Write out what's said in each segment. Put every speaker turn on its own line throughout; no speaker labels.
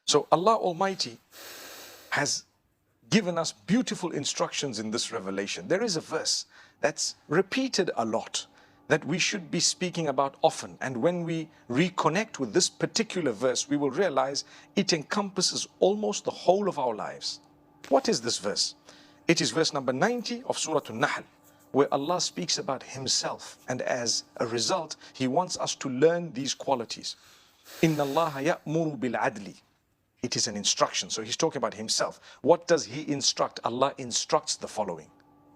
So Allah Almighty has given us beautiful instructions in this revelation. There is a verse that's repeated a lot that we should be speaking about often. And when we reconnect with this particular verse, we will realize it encompasses almost the whole of our lives. What is this verse? It is verse number 90 of Surah An-Nahl, where Allah speaks about Himself. And as a result, He wants us to learn these qualities. Inna Allah ya'muru bil adli. It is an instruction. So He's talking about Himself. What does He instruct? Allah instructs the following.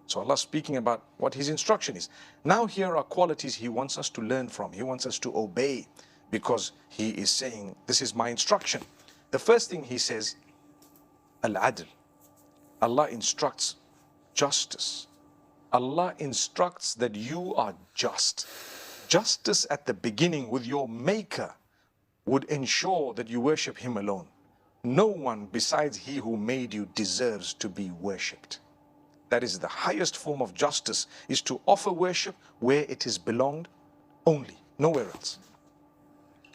So Allah speaking about what His instruction is. Now here are qualities He wants us to learn from. He wants us to obey because He is saying, this is my instruction. The first thing He says, al-adl. Allah instructs justice. Allah instructs that you are just. Justice at the beginning with your Maker would ensure that you worship Him alone. No one besides He who made you deserves to be worshipped. That is the highest form of justice, is to offer worship where it is belonged only, nowhere else.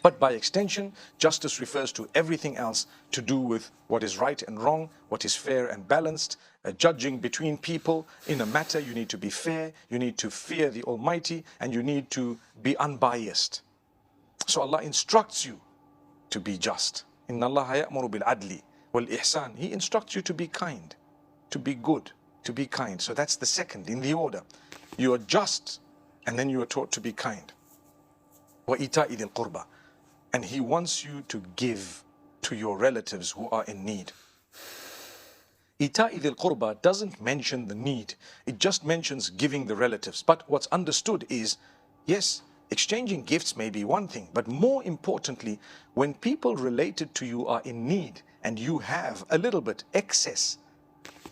But by extension, justice refers to everything else to do with what is right and wrong, what is fair and balanced, judging between people. In a matter, you need to be fair, you need to fear the Almighty, and you need to be unbiased. So Allah instructs you to be just. Inna Allah ya'muru bil adli wal ihsan. He instructs you to be kind, to be good, to be kind. So that's the second in the order. You are just, and then you are taught to be kind. Wa ita'i dhil qurba. And He wants you to give to your relatives who are in need. Ita'i dhil qurba doesn't mention the need. It just mentions giving the relatives. But what's understood is, yes, exchanging gifts may be one thing, but more importantly, when people related to you are in need and you have a little bit excess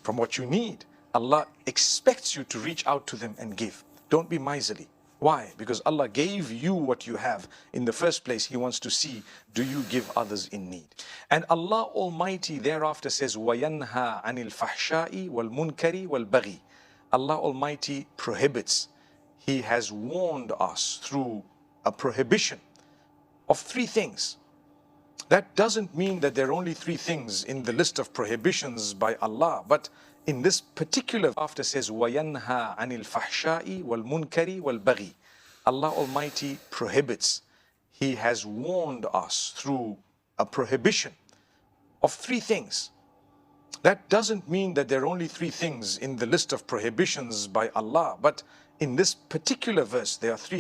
from what you need, Allah expects you to reach out to them and give. Don't be miserly. Why? Because Allah gave you what you have. In the first place, He wants to see, do you give others in need? And Allah Almighty thereafter says, وَيَنْهَا عَنِ الْفَحْشَاءِ وَالْمُنْكَرِ وَالْبَغِي. Allah Almighty prohibits. He has warned us through a prohibition of three things. That doesn't mean that there are only three things in the list of prohibitions by Allah, but in this particular after says وَيَنْهَا عَنِ الْفَحْشَاءِ وَالْمُنْكَرِ وَالْبَغِي. Allah Almighty prohibits. He has warned us through a prohibition of three things. That doesn't mean that there are only three things in the list of prohibitions by Allah, but in this particular verse there are three